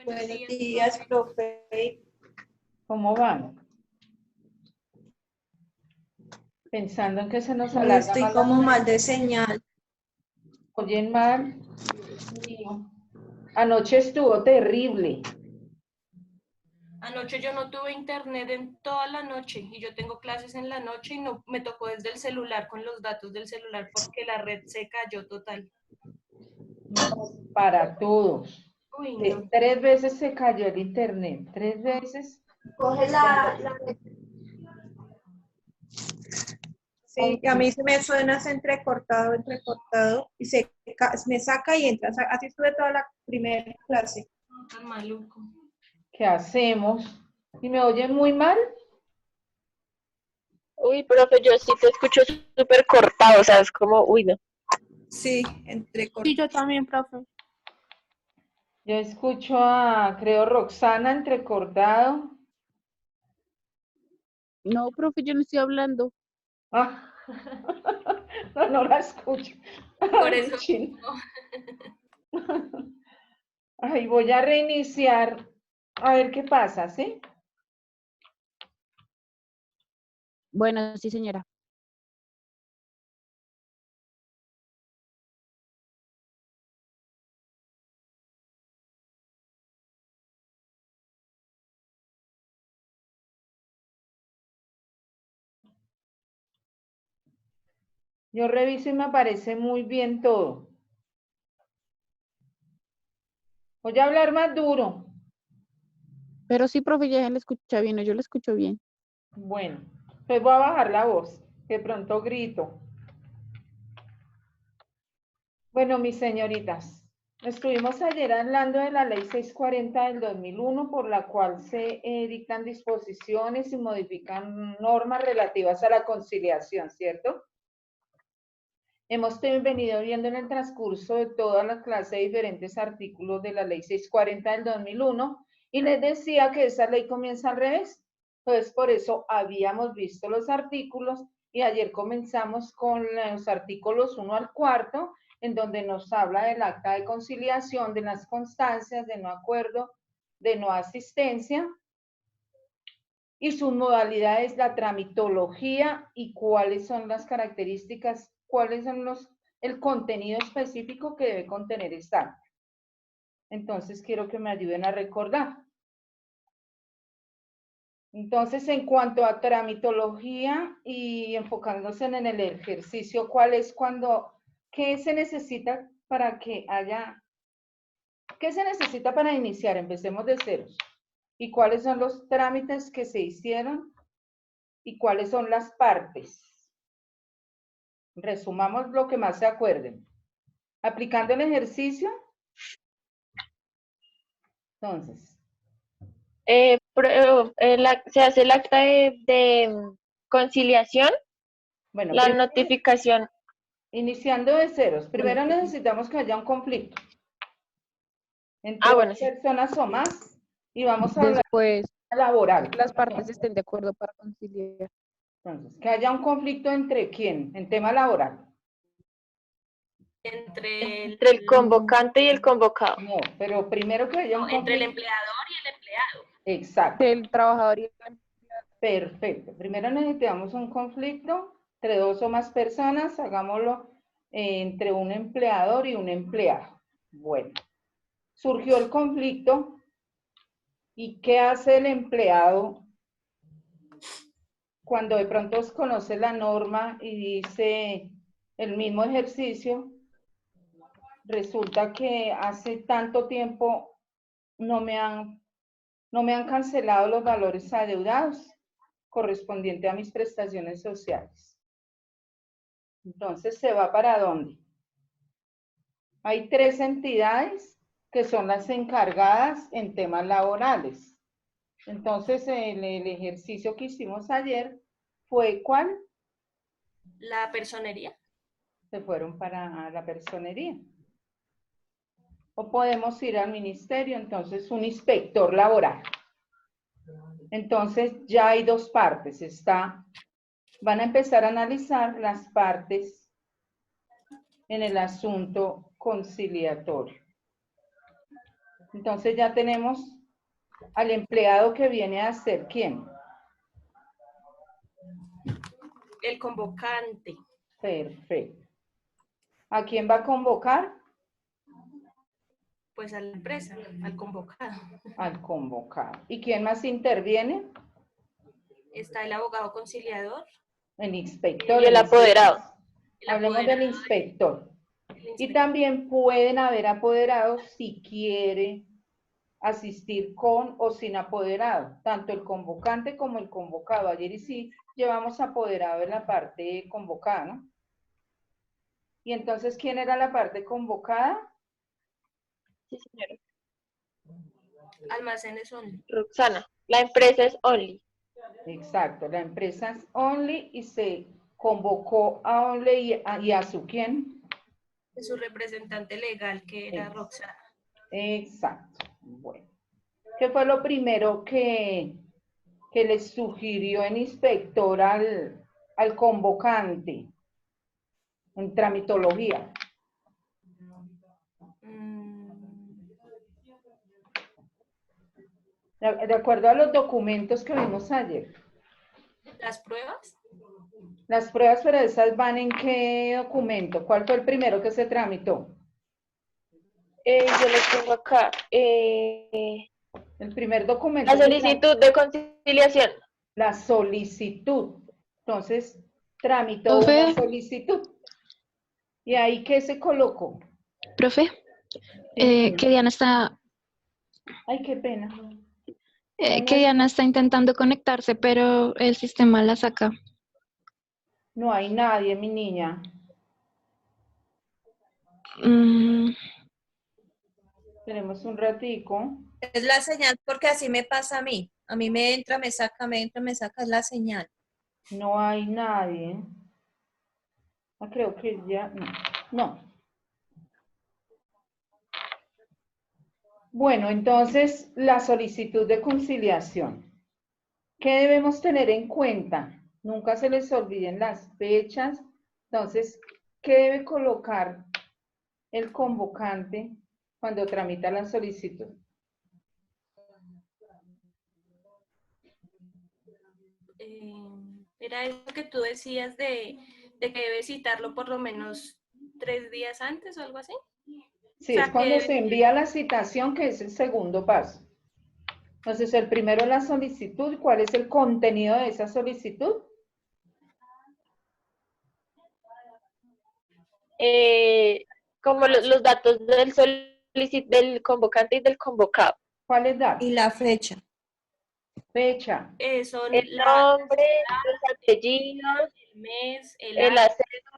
Buenos días, profe. ¿Cómo van? Pensando en que se nos Hoy alarga estoy más como la... mal de señal. Oyen mal. Mío. Anoche estuvo terrible. Anoche yo no tuve internet en toda la noche y yo tengo clases en la noche y no me tocó desde el celular con los datos del celular porque la red se cayó total. No, para todos. Uy, no. 3 veces se cayó el internet. 3 veces. Coge la... Sí, a mí se me suena entrecortado y me saca y entra. Así estuve toda la primera clase. Tan maluco. ¿Qué hacemos? ¿Y me oyen muy mal? Uy, profe, yo sí te escucho súper cortado, o sea, es como, uy, no. Sí, entrecortado. Sí, yo también, profe. Yo escucho a, creo, Roxana entrecortado. No, profe, yo no estoy hablando. Ah, no la escucho. Por eso. Ay, voy a reiniciar a ver qué pasa, ¿sí? Bueno, sí, señora. Yo reviso y me aparece muy bien todo. Voy a hablar más duro. Pero sí, profe, ya le escucha bien, o yo le escucho bien. Bueno, pues voy a bajar la voz, que pronto grito. Bueno, mis señoritas, estuvimos ayer hablando de la ley 640 del 2001, por la cual se dictan disposiciones y modifican normas relativas a la conciliación, ¿cierto? Hemos venido viendo en el transcurso de toda la clase diferentes artículos de la ley 640 del 2001 y les decía que esa ley comienza al revés. Entonces, por eso habíamos visto los artículos y ayer comenzamos con los artículos 1 al 4, en donde nos habla del acta de conciliación, de las constancias, de no acuerdo, de no asistencia y sus modalidades, la tramitología y cuáles son las características, cuáles son el contenido específico que debe contener esta acta. Entonces, quiero que me ayuden a recordar. Entonces, en cuanto a tramitología y enfocándose en el ejercicio, ¿qué se necesita para que haya, qué se necesita para iniciar? Empecemos de ceros. ¿Y cuáles son los trámites que se hicieron? ¿Y cuáles son las partes? Resumamos lo que más se acuerden. Aplicando el ejercicio. Entonces. Se hace el acta de conciliación, Bueno, la notificación. Iniciando de ceros. Primero necesitamos que haya un conflicto entre Bueno, dos sí. personas o más y vamos a hablar Después, laboral. que las partes estén de acuerdo para conciliar. Entonces, que haya un conflicto entre quién, en tema laboral. Entre el convocante y el convocado. No, pero primero que haya un conflicto. Entre el empleador y el empleado. Exacto. El trabajador y el empleado. Perfecto. Primero necesitamos un conflicto entre dos o más personas, hagámoslo entre un empleador y un empleado. Bueno, surgió el conflicto y ¿qué hace el empleado cuando de pronto conoce la norma y dice el mismo ejercicio? Resulta que hace tanto tiempo no me han cancelado los valores adeudados correspondiente a mis prestaciones sociales. Entonces, ¿se va para dónde? Hay 3 entidades que son las encargadas en temas laborales. Entonces, el ejercicio que hicimos ayer fue ¿cuál? La personería. Se fueron para la personería. O podemos ir al ministerio, entonces un inspector laboral. Entonces, ya hay 2 partes. Van a empezar a analizar las partes en el asunto conciliatorio. Entonces ya tenemos al empleado que viene a ser ¿quién? El convocante. Perfecto. ¿A quién va a convocar? Pues a la empresa, al convocado. Al convocado. ¿Y quién más interviene? Está el abogado conciliador. El inspector. Y el en este apoderado. caso. El Hablemos del apoderado, inspector. el Y inspector. también pueden haber apoderados si quiere asistir con o sin apoderado, tanto el convocante como el convocado. Ayer y sí llevamos apoderado en la parte convocada, ¿no? Y entonces, ¿quién era la parte convocada? Sí, señora. Almacenes Only. Roxana. La empresa es Only. Exacto, la empresa es Only y se convocó a Only y a su quién. De su representante legal, que era Roxana. Exacto. Bueno. ¿Qué fue lo primero que le sugirió el inspector al convocante en tramitología? De acuerdo a los documentos que vimos ayer. ¿Las pruebas? Las pruebas, pero esas van en qué documento. ¿Cuál fue el primero que se tramitó? Yo lo tengo acá. El primer documento. La solicitud de conciliación. La solicitud. Entonces, tramitó Profe. una solicitud. ¿Y ahí qué se colocó? Profe, Sí. que Diana está, Ay, qué pena. que Diana está intentando conectarse, pero el sistema la saca. No hay nadie, mi niña. Tenemos un ratico. Es la señal porque así me pasa a mí. A mí me entra, me saca, me entra, me saca, es la señal. No hay nadie. Ah, creo que ya, no. No. Bueno, entonces, la solicitud de conciliación. ¿Qué debemos tener en cuenta? Nunca se les olviden las fechas. Entonces, ¿qué debe colocar el convocante cuando tramita la solicitud? Era eso que tú decías de que debe citarlo por lo menos 3 días antes o algo así. Sí, O sea, es cuando que se envía la citación, que es el segundo paso. Entonces, el primero es la solicitud. ¿Cuál es el contenido de esa solicitud? Como los datos del convocante y del convocado. ¿Cuáles datos? Y la fecha. Fecha. son El nombre, los apellidos, el mes, el acento.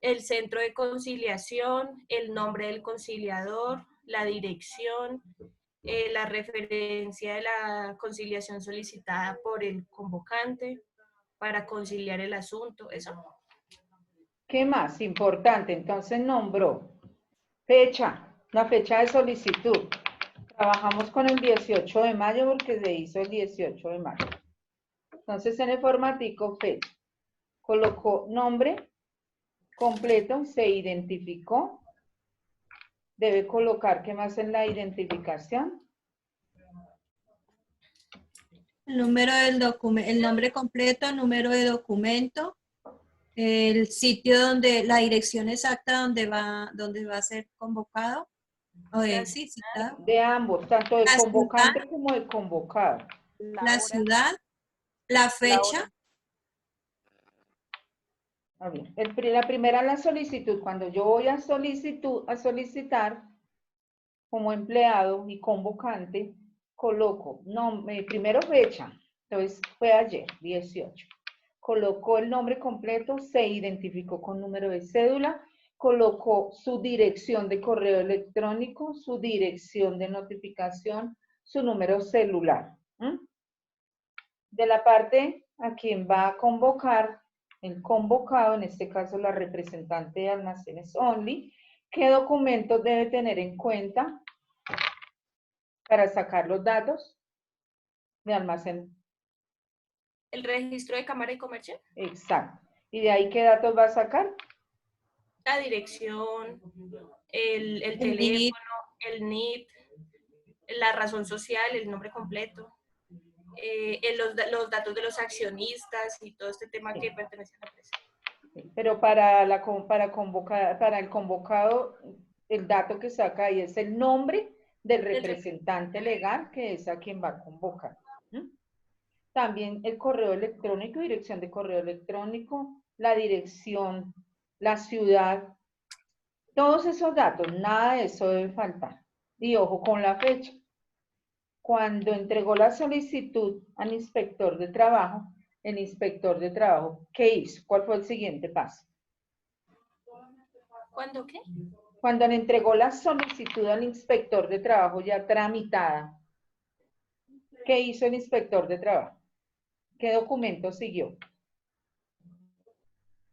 el centro de conciliación, el nombre del conciliador, la dirección, la referencia de la conciliación solicitada por el convocante para conciliar el asunto, eso. ¿Qué más? Importante. Entonces nombró fecha, la fecha de solicitud. Trabajamos con el 18 de mayo porque se hizo el 18 de mayo. Entonces en el formatico fecha. Colocó nombre completo, se identificó. Debe colocar, ¿qué más en la identificación? El número del documento, el nombre completo, el número de documento, el sitio donde, la dirección exacta donde va a ser convocado. Sí, citado. De ambos, tanto de La convocante ciudad, como de convocado. la ciudad, la fecha. A ver, la primera la solicitud. Cuando yo voy a solicitar como empleado y convocante, coloco primero fecha. Entonces fue ayer, 18. Colocó el nombre completo, se identificó con número de cédula, colocó su dirección de correo electrónico, su dirección de notificación, su número celular. De la parte a quien va a convocar, el convocado, en este caso la representante de Almacenes Only, ¿qué documentos debe tener en cuenta para sacar los datos de almacén? El registro de Cámara de Comercio. Exacto. ¿Y de ahí qué datos va a sacar? La dirección, el teléfono, NIT. el NIT, la razón social, el nombre completo, los datos de los accionistas y todo este tema que pertenece a la empresa. Pero para el convocado, el dato que saca ahí es el nombre del representante legal, que es a quien va a convocar. ¿Mm? También el correo electrónico, dirección de correo electrónico, la dirección, la ciudad, todos esos datos, nada de eso debe faltar. Y ojo con la fecha. Cuando entregó la solicitud al inspector de trabajo, el inspector de trabajo, ¿qué hizo? ¿Cuál fue el siguiente paso? ¿Cuándo qué? Cuando le entregó la solicitud al inspector de trabajo ya tramitada, ¿qué hizo el inspector de trabajo? ¿Qué documento siguió?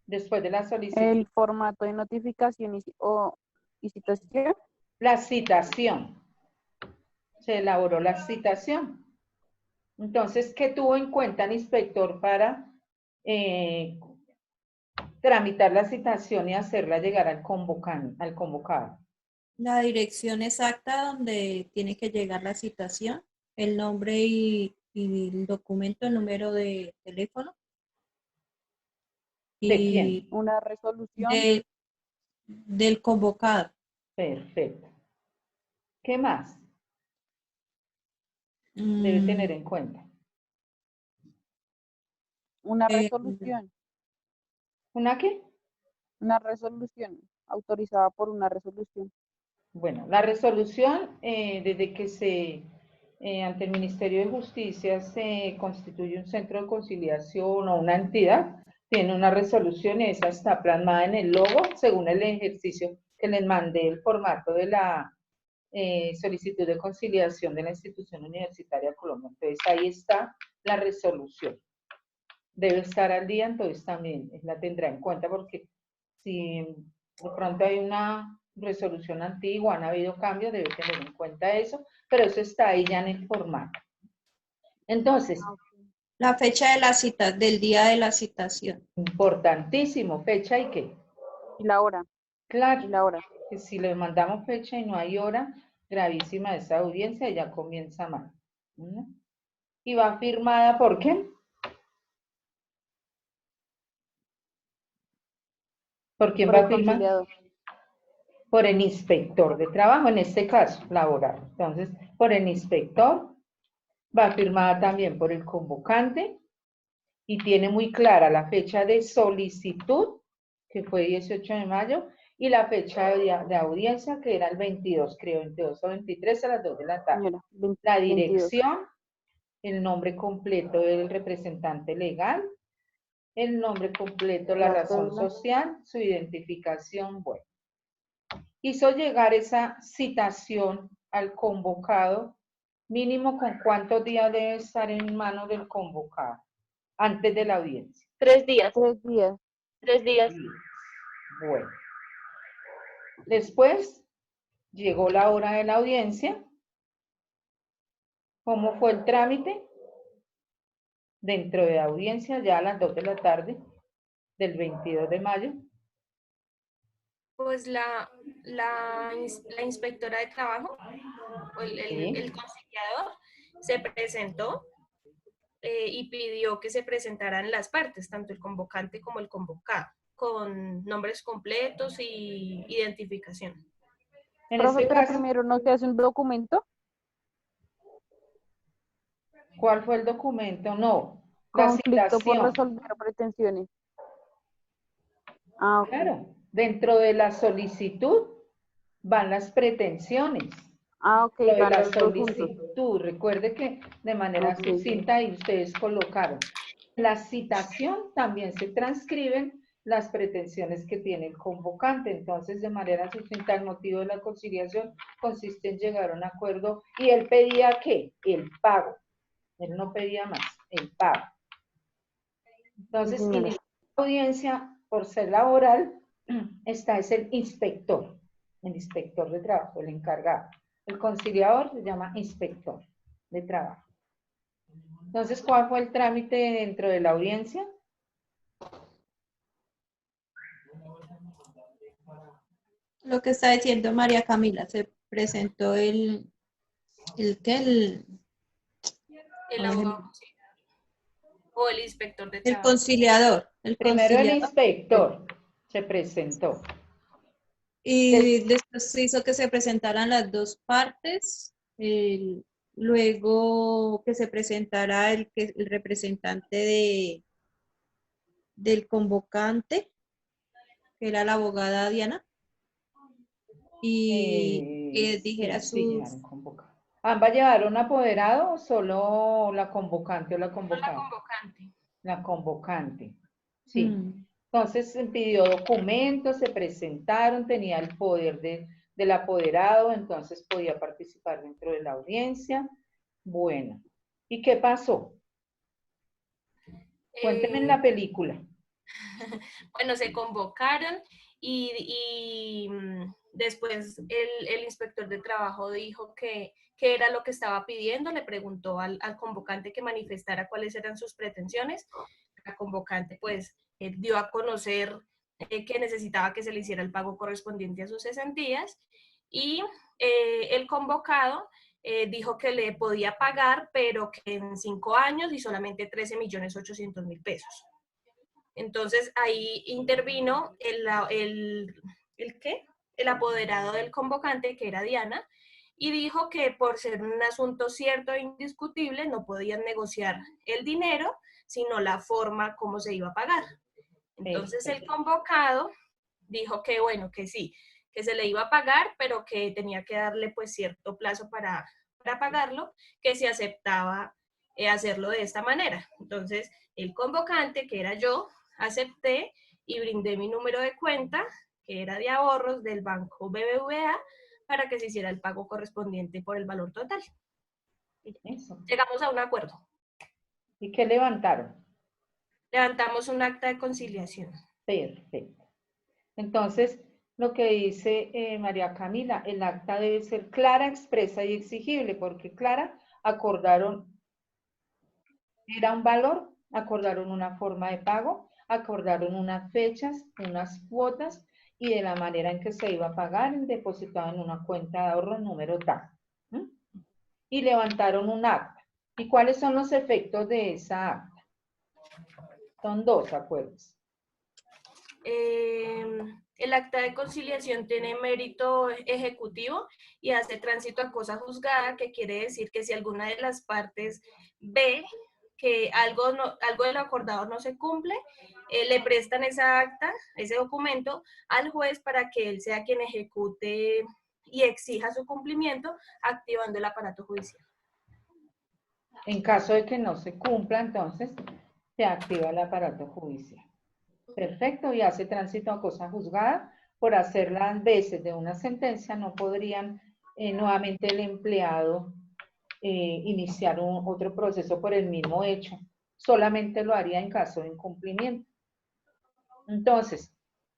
Después de la solicitud. El formato de notificación y citación. La citación. Se elaboró la citación. Entonces, ¿qué tuvo en cuenta el inspector para tramitar la citación y hacerla llegar al convocado? La dirección exacta donde tiene que llegar la citación, el nombre y el documento, el número de teléfono. ¿De quién? Una resolución. Del convocado. Perfecto. ¿Qué más debe tener en cuenta? Una resolución. ¿Una qué? Una resolución. Autorizada por una resolución. Bueno, la resolución, desde que ante el Ministerio de Justicia se constituye un centro de conciliación o una entidad, tiene una resolución y esa está plasmada en el logo según el ejercicio que les mandé el formato de la solicitud de conciliación de la institución universitaria Colombia. Entonces ahí está la resolución. Debe estar al día, entonces también la tendrá en cuenta porque si de pronto hay una resolución antigua, han habido cambios, debe tener en cuenta eso, pero eso está ahí ya en el formato. Entonces, la fecha de la cita, del día de la citación. importantísimo, fecha y qué. Y la hora. Claro, Y la hora. que si le mandamos fecha y no hay hora, gravísima esa audiencia, ya comienza mal. ¿No? Y va firmada por quién. ¿Por quién Por va el a firmar? conciliador. Por el inspector de trabajo, en este caso, laboral. Entonces, por el inspector, va firmada también por el convocante y tiene muy clara la fecha de solicitud, que fue 18 de mayo, y la fecha de audiencia, que era el 22, creo, 22 o 23 a las 2 de la tarde. Señora, La 22. dirección, el nombre completo del representante legal, el nombre completo, la razón social, su identificación, bueno. Hizo llegar esa citación al convocado, mínimo con cuántos días debe estar en manos del convocado, antes de la audiencia. 3 días. 3 días. 3 días. Bueno. Después, llegó la hora de la audiencia. ¿Cómo fue el trámite? Dentro de la audiencia, ya a las 2 de la tarde del 22 de mayo. Pues la inspectora de trabajo, o el conciliador, se presentó y pidió que se presentaran las partes, tanto el convocante como el convocado, con nombres completos y identificación. En Profe, este pero caso, primero no se hace un documento. ¿cuál fue el documento? No, la Conflicto por citación. resolver pretensiones. Ah, ok. Claro, dentro de la solicitud van las pretensiones. Ah, ok, Lo de van la los dos juntos. solicitud, recuerde que de manera Ok. sucinta y ustedes colocaron. La citación también se transcriben las pretensiones que tiene el convocante. Entonces, de manera sucinta, el motivo de la conciliación consiste en llegar a un acuerdo. ¿Y él pedía qué? El pago. Él no pedía más, el pago. Entonces, Sí, señora. inicia la audiencia, por ser laboral, es el inspector de trabajo, el encargado. El conciliador se llama inspector de trabajo. Entonces, ¿cuál fue el trámite dentro de la audiencia? Lo que está diciendo María Camila, se presentó el que El ¿cuál es el- abogado o el inspector de el trabajo. conciliador, el Primero el conciliador. inspector se presentó. Y después se hizo que se presentaran las dos partes, luego que se presentara el representante del convocante, que era la abogada Diana, y que dijera Sí, sus... llegaron convocados. ¿Ambas llevaron apoderado o solo la convocante o la La convocada? convocante. La convocante. Sí. Mm, Entonces pidió documentos, se presentaron, tenía el poder del apoderado, entonces podía participar dentro de la audiencia. Bueno, ¿y qué pasó? Cuéntenme en la película. Bueno, se convocaron después el inspector de trabajo dijo que era lo que estaba pidiendo, le preguntó al convocante que manifestara cuáles eran sus pretensiones. La convocante pues dio a conocer que necesitaba que se le hiciera el pago correspondiente a sus cesantías y el convocado dijo que le podía pagar, pero que en 5 años y solamente 13.800.000 pesos. Entonces ahí intervino el apoderado del convocante, que era Diana, y dijo que por ser un asunto cierto e indiscutible no podían negociar el dinero, sino la forma como se iba a pagar. Entonces el convocado dijo que bueno, que sí, que se le iba a pagar, pero que tenía que darle pues cierto plazo para pagarlo, que se aceptaba hacerlo de esta manera. Entonces el convocante, que era yo, acepté y brindé mi número de cuenta, que era de ahorros del banco BBVA, para que se hiciera el pago correspondiente por el valor total. Eso. Llegamos a un acuerdo. ¿Y qué levantaron? Levantamos un acta de conciliación. Perfecto. Entonces, lo que dice María Camila, el acta debe ser clara, expresa y exigible, porque clara, acordaron, era un valor, acordaron una forma de pago, acordaron unas fechas, unas cuotas y de la manera en que se iba a pagar, depositado en una cuenta de ahorro número tal. ¿Mm? Y levantaron un acta. ¿Y cuáles son los efectos de esa acta? Son dos acuerdos. El acta de conciliación tiene mérito ejecutivo y hace tránsito a cosa juzgada, que quiere decir que si alguna de las partes ve que algo de lo acordado no se cumple, le prestan esa acta, ese documento, al juez para que él sea quien ejecute y exija su cumplimiento, activando el aparato judicial. En caso de que no se cumpla, entonces se activa el aparato judicial. Perfecto, y hace tránsito a cosa juzgada. Por hacer las veces de una sentencia, no podrían nuevamente el empleado iniciar otro proceso por el mismo hecho. Solamente lo haría en caso de incumplimiento. Entonces,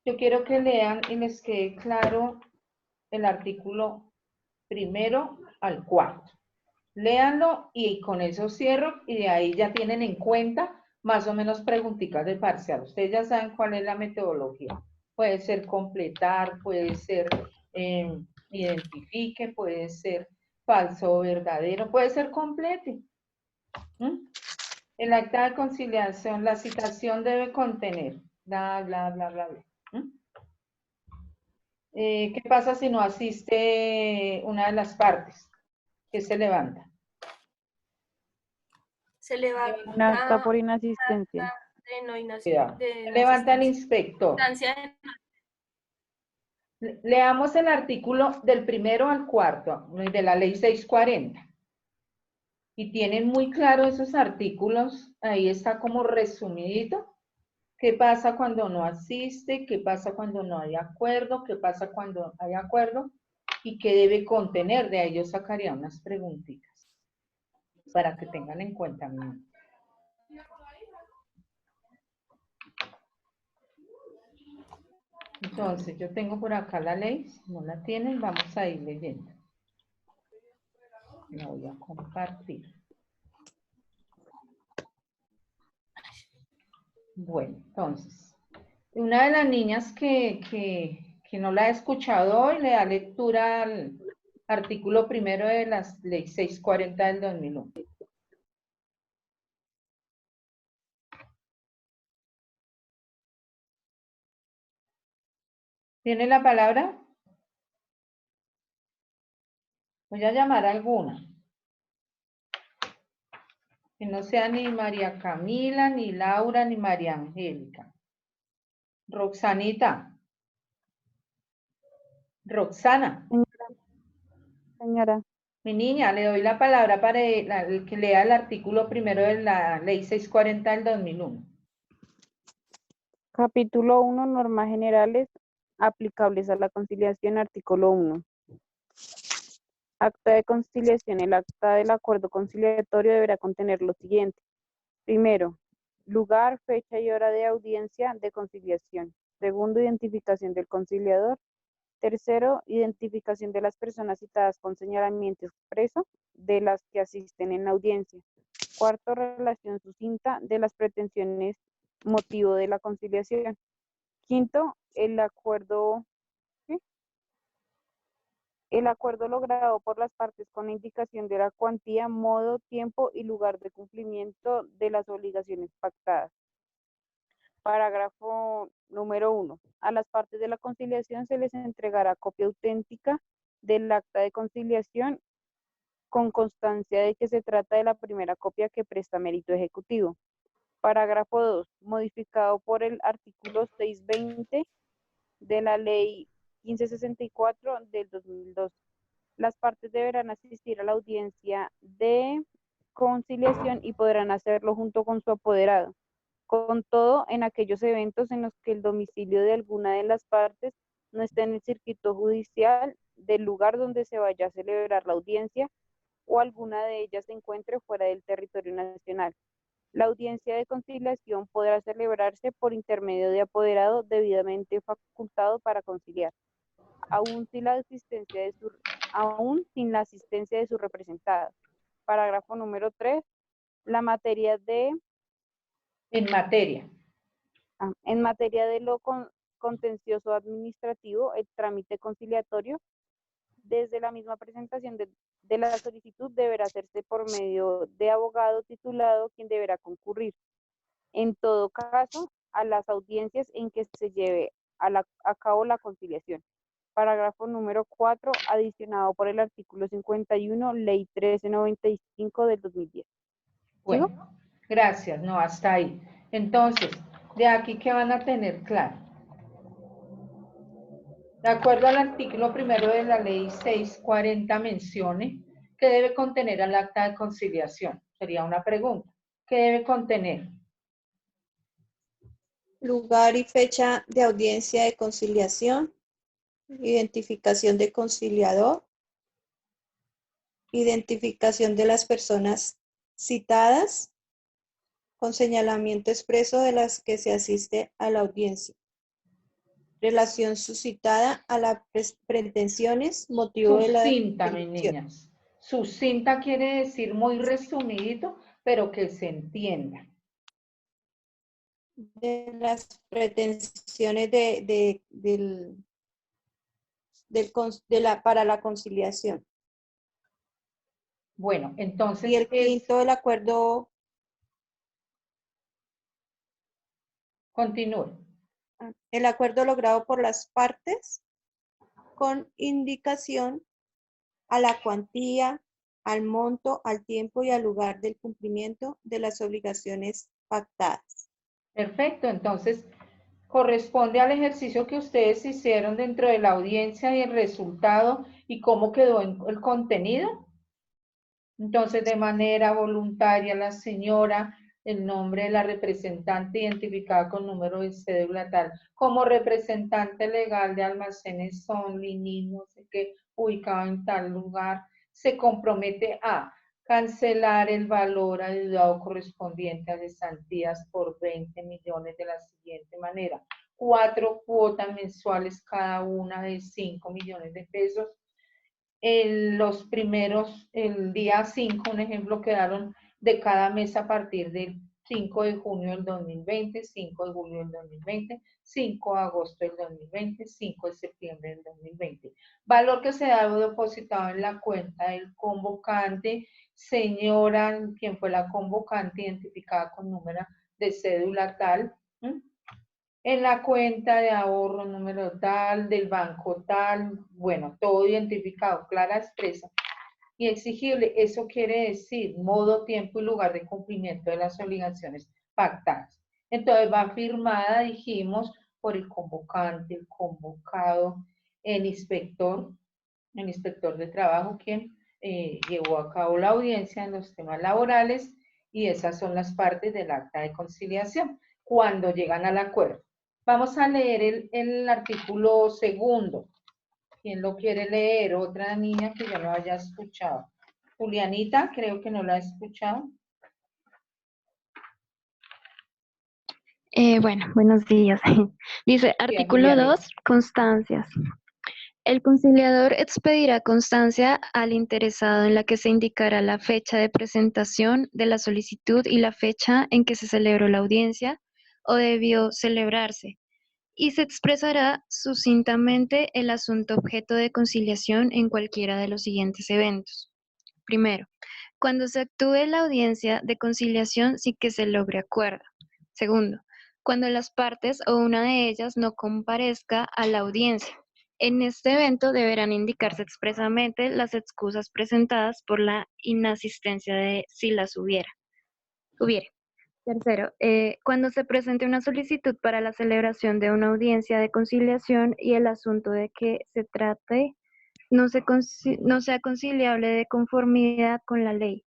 yo quiero que lean y les quede claro el artículo 1 al 4. Léanlo y con eso cierro y de ahí ya tienen en cuenta más o menos preguntitas de parcial. Ustedes ya saben cuál es la metodología. Puede ser completar, puede ser identifique, puede ser falso o verdadero, puede ser complete. El acta de conciliación, la citación debe contener, bla, bla, bla, bla, bla. ¿Qué pasa si no asiste una de las partes? ¿Qué se levanta? Se le va Un acta por a inasistencia. de no Cuidado. de Se levanta el inasistencia. inspector. Instancia Leamos el artículo del 1 al 4 de la ley 640. Y tienen muy claro esos artículos, ahí está como resumidito. ¿Qué pasa cuando no asiste? ¿Qué pasa cuando no hay acuerdo? ¿Qué pasa cuando hay acuerdo? ¿Y qué debe contener? De ahí yo sacaría unas preguntitas para que tengan en cuenta. Entonces, yo tengo por acá la ley, si no la tienen, vamos a ir leyendo. La voy a compartir. Bueno, entonces, una de las niñas que no la he escuchado hoy le da lectura al Artículo primero de la Ley 640 del 2001. ¿Tiene la palabra? Voy a llamar a alguna. Que no sea ni María Camila, ni Laura, ni María Angélica. Roxanita. Roxana. Señora, Mi niña, le doy la palabra para el que lea el artículo primero de la Ley 640 del 2001. capítulo 1, normas generales aplicables a la conciliación, artículo 1. Acta de conciliación. El acta del acuerdo conciliatorio deberá contener lo siguiente. Primero, lugar, fecha y hora de audiencia de conciliación. Segundo, identificación del conciliador. Tercero, identificación de las personas citadas con señalamiento expreso de las que asisten en la audiencia. Cuarto, relación sucinta de las pretensiones motivo de la conciliación. Quinto, el acuerdo logrado por las partes con indicación de la cuantía, modo, tiempo y lugar de cumplimiento de las obligaciones pactadas. Parágrafo número 1. A las partes de la conciliación se les entregará copia auténtica del acta de conciliación con constancia de que se trata de la primera copia que presta mérito ejecutivo. Parágrafo 2. Modificado por el artículo 620 de la Ley 1564 del 2002. Las partes deberán asistir a la audiencia de conciliación y podrán hacerlo junto con su apoderado. Con todo, en aquellos eventos en los que el domicilio de alguna de las partes no esté en el circuito judicial del lugar donde se vaya a celebrar la audiencia o alguna de ellas se encuentre fuera del territorio nacional. La audiencia de conciliación podrá celebrarse por intermedio de apoderado debidamente facultado para conciliar, aún sin la asistencia de su representado. Parágrafo número 3. La materia de En materia. En materia de lo contencioso administrativo, el trámite conciliatorio, desde la misma presentación de la solicitud, deberá hacerse por medio de abogado titulado, quien deberá concurrir, en todo caso, a las audiencias en que se lleve a cabo la conciliación. Parágrafo número 4, adicionado por el artículo 51, Ley 1395 del 2010. Bueno, gracias. No, hasta ahí. Entonces, de aquí, ¿qué van a tener claro? De acuerdo al artículo primero de la Ley 640 mencione que debe contener el acta de conciliación. Sería una pregunta. ¿Qué debe contener? Lugar y fecha de audiencia de conciliación, identificación de conciliador, identificación de las personas citadas, con señalamiento expreso de las que se asiste a la audiencia. Relación suscitada a las pretensiones, motivo de la Sucinta, mis dirección. niñas. Sucinta quiere decir muy resumidito, pero que se entienda. De las pretensiones para la conciliación. Bueno, entonces Y el quinto, el acuerdo. Continúe. El acuerdo logrado por las partes con indicación a la cuantía, al monto, al tiempo y al lugar del cumplimiento de las obligaciones pactadas. Perfecto, entonces corresponde al ejercicio que ustedes hicieron dentro de la audiencia y el resultado y cómo quedó el contenido. Entonces, de manera voluntaria, la señora, el nombre de la representante identificada con número de cédula tal, como representante legal de almacenes Only, no sé qué, ubicado en tal lugar, se compromete a cancelar el valor adeudado correspondiente a cesantías por 20 millones de la siguiente manera. 4 cuotas mensuales cada una de 5 millones de pesos. El día 5, un ejemplo, quedaron de cada mes a partir del 5 de junio del 2020, 5 de julio del 2020, 5 de agosto del 2020, 5 de septiembre del 2020. Valor que se ha depositado en la cuenta del convocante. Señora, quien fue la convocante identificada con número de cédula tal, en la cuenta de ahorro número tal, del banco tal, bueno, todo identificado, clara, expresa y exigible. Eso quiere decir modo, tiempo y lugar de cumplimiento de las obligaciones pactadas. Entonces va firmada, dijimos, por el convocante, el convocado, el inspector de trabajo, quien llevó a cabo la audiencia en los temas laborales, y esas son las partes del acta de conciliación, cuando llegan al acuerdo. Vamos a leer el artículo segundo. ¿Quién lo quiere leer? Otra niña que yo no haya escuchado. Julianita, creo que no la he escuchado. Bueno, buenos días. Dice, artículo Julianita. 2, constancias. El conciliador expedirá constancia al interesado en la que se indicará la fecha de presentación de la solicitud y la fecha en que se celebró la audiencia o debió celebrarse, y se expresará sucintamente el asunto objeto de conciliación en cualquiera de los siguientes eventos. Primero, cuando se actúe la audiencia de conciliación sin que se logre acuerdo. Segundo, cuando las partes o una de ellas no comparezca a la audiencia. En este evento deberán indicarse expresamente las excusas presentadas por la inasistencia de si las hubiera. Tercero, cuando se presente una solicitud para la celebración de una audiencia de conciliación y el asunto de que se trate no sea conciliable de conformidad con la ley.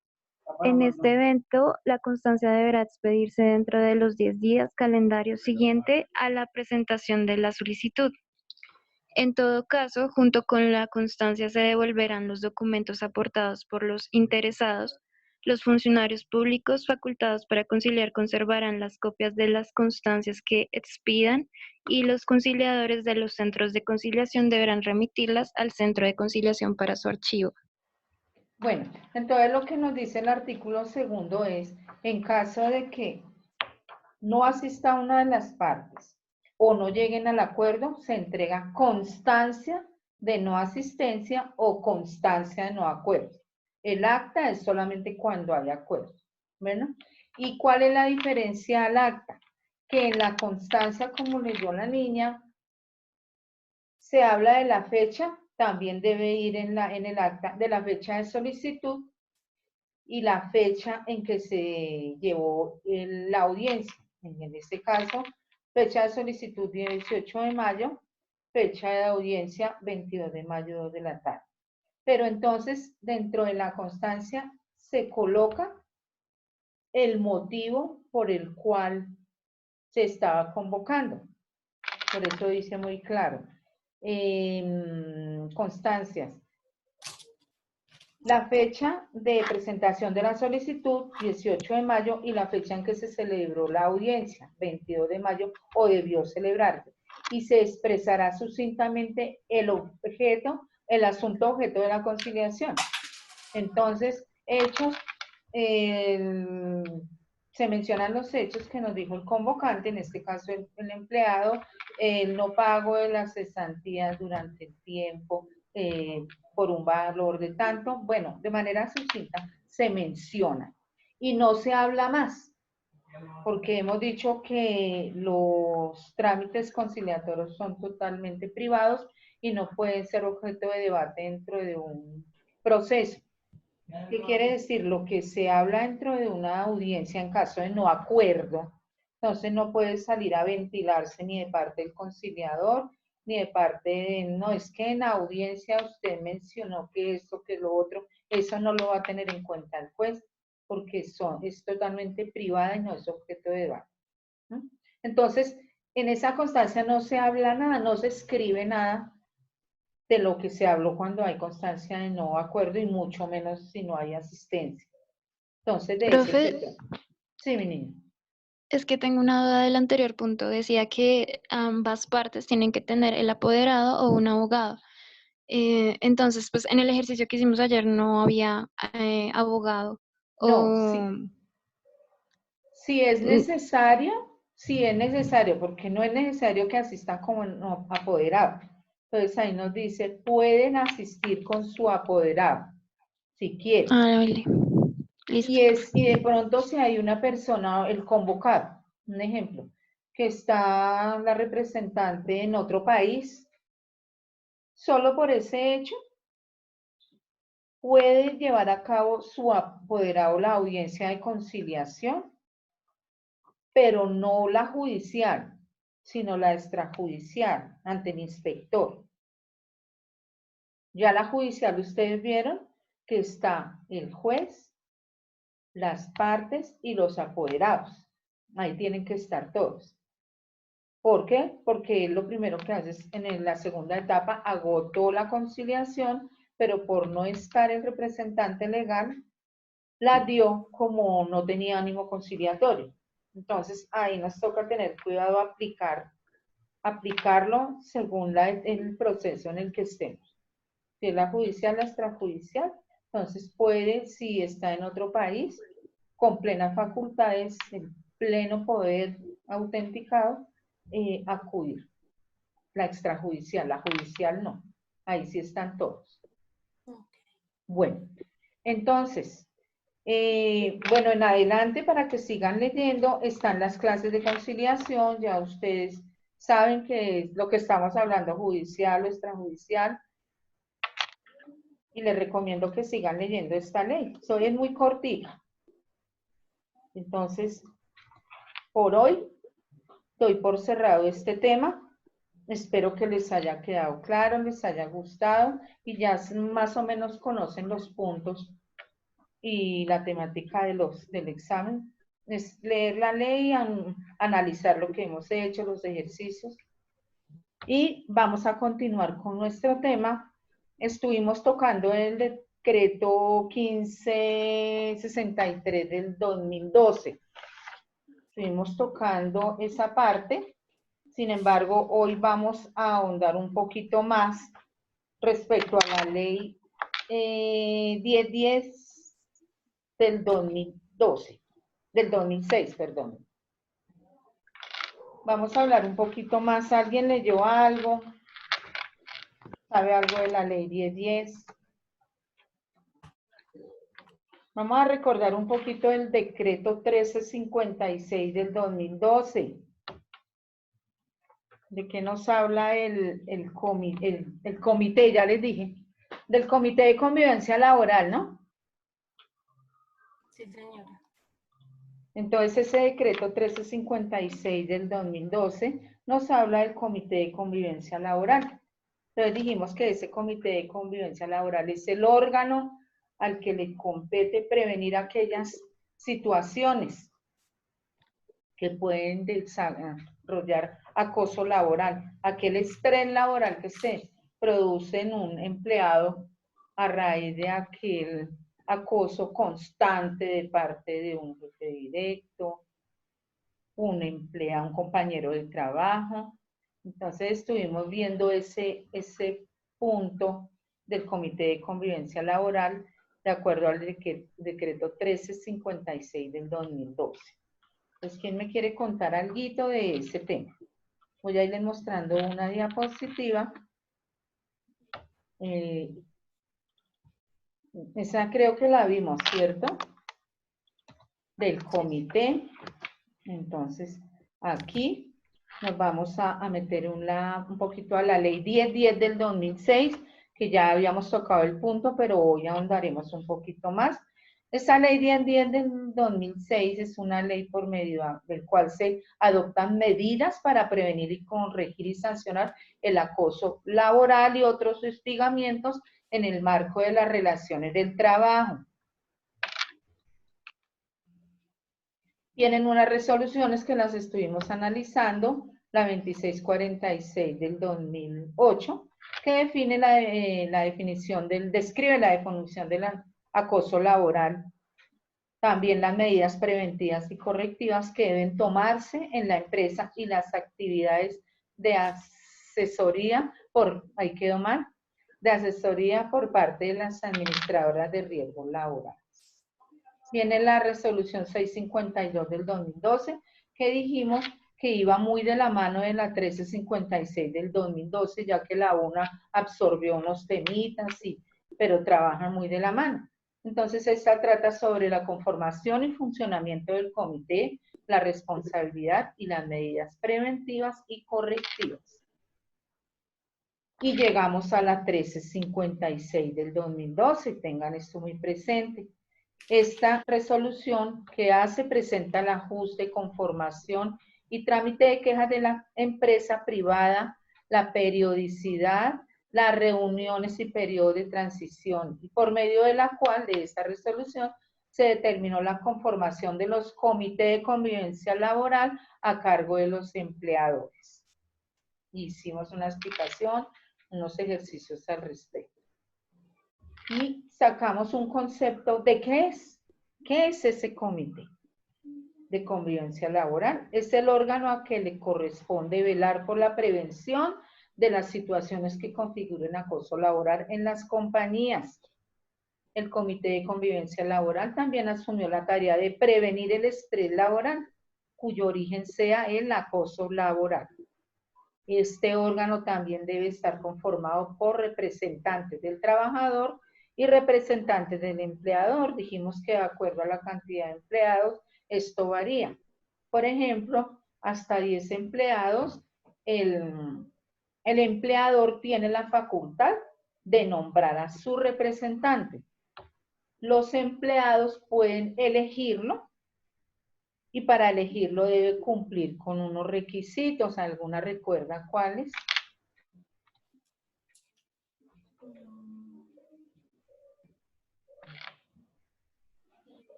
En este evento, la constancia deberá expedirse dentro de los 10 días calendario siguiente a la presentación de la solicitud. En todo caso, junto con la constancia se devolverán los documentos aportados por los interesados. Los funcionarios públicos facultados para conciliar conservarán las copias de las constancias que expidan, y los conciliadores de los centros de conciliación deberán remitirlas al centro de conciliación para su archivo. Bueno, entonces lo que nos dice el artículo segundo es, en caso de que no asista una de las partes o no lleguen al acuerdo, se entrega constancia de no asistencia o constancia de no acuerdo. El acta es solamente cuando hay acuerdo. ¿Bueno? ¿Y cuál es la diferencia al acta? Que en la constancia, como leyó la niña, se habla de la fecha, también debe ir en el acta de la fecha de solicitud y la fecha en que se llevó la audiencia. En este caso, fecha de solicitud 18 de mayo, fecha de audiencia 22 de mayo, 2 de la tarde. Pero entonces, dentro de la constancia se coloca el motivo por el cual se estaba convocando. Por eso dice muy claro. Constancias. La fecha de presentación de la solicitud, 18 de mayo, y la fecha en que se celebró la audiencia, 22 de mayo, o debió celebrarse. Y se expresará sucintamente el objeto, el asunto objeto de la conciliación. Entonces, hechos, se mencionan los hechos que nos dijo el convocante, en este caso el empleado, el no pago de las cesantías durante el tiempo, por un valor de tanto, bueno, de manera sucinta se menciona y no se habla más, porque hemos dicho que los trámites conciliatorios son totalmente privados y no pueden ser objeto de debate dentro de un proceso. ¿Qué quiere decir? Lo que se habla dentro de una audiencia en caso de no acuerdo, entonces no puede salir a ventilarse ni de parte del conciliador, ni de parte de, no, es que en audiencia usted mencionó que esto, que lo otro, eso no lo va a tener en cuenta el juez, porque es totalmente privada y no es objeto de debate. ¿No? Entonces, en esa constancia no se habla nada, no se escribe nada de lo que se habló cuando hay constancia de no acuerdo y mucho menos si no hay asistencia. Entonces, de eso se trata. Sí, mi niña. Es que tengo una duda del anterior punto. Decía que ambas partes tienen que tener el apoderado o un abogado. Entonces, pues en el ejercicio que hicimos ayer no había abogado. No, sí. Si es necesario, porque no es necesario que asistan como no, apoderado. Entonces ahí nos dice, pueden asistir con su apoderado, si quieren. Ah, vale. Listo. Y de pronto si hay una persona, el convocado, un ejemplo, que está la representante en otro país, solo por ese hecho, puede llevar a cabo su apoderado la audiencia de conciliación, pero no la judicial, sino la extrajudicial ante el inspector. Ya la judicial, ustedes vieron que está el juez, las partes y los apoderados. Ahí tienen que estar todos. ¿Por qué? Porque lo primero que haces en la segunda etapa, agotó la conciliación, pero por no estar el representante legal, la dio como no tenía ánimo conciliatorio. Entonces, ahí nos toca tener cuidado a aplicarlo según el proceso en el que estemos. Si es la judicial, la extrajudicial, entonces puede, si está en otro país, con plenas facultades, en pleno poder autenticado, acudir. La extrajudicial, la judicial no. Ahí sí están todos. Bueno, entonces, bueno, en adelante, para que sigan leyendo, están las clases de conciliación. Ya ustedes saben que es lo que estamos hablando, judicial o extrajudicial. Y les recomiendo que sigan leyendo esta ley. Es muy cortita. Entonces, por hoy, doy por cerrado este tema. Espero que les haya quedado claro, les haya gustado y ya más o menos conocen los puntos y la temática del examen. Es leer la ley, analizar lo que hemos hecho, los ejercicios. Y vamos a continuar con nuestro tema. Estuvimos tocando el decreto 1563 del 2012. Estuvimos tocando esa parte. Sin embargo, hoy vamos a ahondar un poquito más respecto a la ley 1010 del 2012, del 2006, perdón. Vamos a hablar un poquito más. ¿Alguien leyó algo? ¿Sabe algo de la ley 1010? Vamos a recordar un poquito el decreto 1356 del 2012. ¿De qué nos habla el comité? Ya les dije. Del Comité de Convivencia Laboral, ¿no? Sí, señora. Entonces, ese decreto 1356 del 2012 nos habla del Comité de Convivencia Laboral. Entonces dijimos que ese Comité de Convivencia Laboral es el órgano al que le compete prevenir aquellas situaciones que pueden desarrollar acoso laboral, aquel estrés laboral que se produce en un empleado a raíz de aquel acoso constante de parte de un jefe directo, un empleado, un compañero de trabajo. Entonces estuvimos viendo ese punto del Comité de Convivencia Laboral de acuerdo al decreto 1356 del 2012. Entonces, ¿quién me quiere contar algo de ese tema? Voy a irles mostrando una diapositiva. Esa creo que la vimos, ¿cierto? Del comité. Entonces, aquí nos vamos a meter un poquito a la ley 1010 del 2006, que ya habíamos tocado el punto, pero hoy ahondaremos un poquito más. Esta ley 1010 del 2006 es una ley por medio del cual se adoptan medidas para prevenir y corregir y sancionar el acoso laboral y otros hostigamientos en el marco de las relaciones del trabajo. Tienen unas resoluciones que las estuvimos analizando, la 2646 del 2008, que define describe la definición del acoso laboral. También las medidas preventivas y correctivas que deben tomarse en la empresa y las actividades de asesoría de asesoría por parte de las administradoras de riesgos laborales. viene la resolución 652 del 2012, que dijimos que iba muy de la mano de la 1356 del 2012, ya que la una absorbió unos temitas, pero trabajan muy de la mano. Entonces, esta trata sobre la conformación y funcionamiento del comité, la responsabilidad y las medidas preventivas y correctivas. Y llegamos a la 1356 del 2012, tengan esto muy presente. Esta resolución que hace presenta el ajuste, conformación y trámite de quejas de la empresa privada, la periodicidad, las reuniones y periodo de transición, y por medio de la cual, de esta resolución, se determinó la conformación de los comités de convivencia laboral a cargo de los empleadores. Hicimos una explicación, unos ejercicios al respecto. Y sacamos un concepto de qué es ese comité de convivencia laboral. Es el órgano a que le corresponde velar por la prevención de las situaciones que configuren acoso laboral en las compañías. El comité de convivencia laboral también asumió la tarea de prevenir el estrés laboral, cuyo origen sea el acoso laboral. Este órgano también debe estar conformado por representantes del trabajador y representantes del empleador. Dijimos que de acuerdo a la cantidad de empleados, esto varía. Por ejemplo, hasta 10 empleados, el empleador tiene la facultad de nombrar a su representante. Los empleados pueden elegirlo y para elegirlo debe cumplir con unos requisitos. ¿Alguna recuerda cuáles?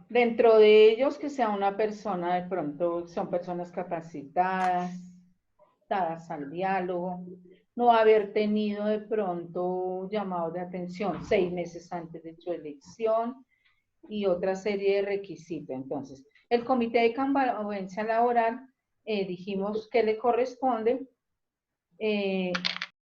Dentro de ellos, que sea una persona, de pronto son personas capacitadas, dadas al diálogo, no haber tenido de pronto llamados de atención 6 meses antes de su elección y otra serie de requisitos. Entonces, el comité de convivencia laboral, dijimos que le corresponde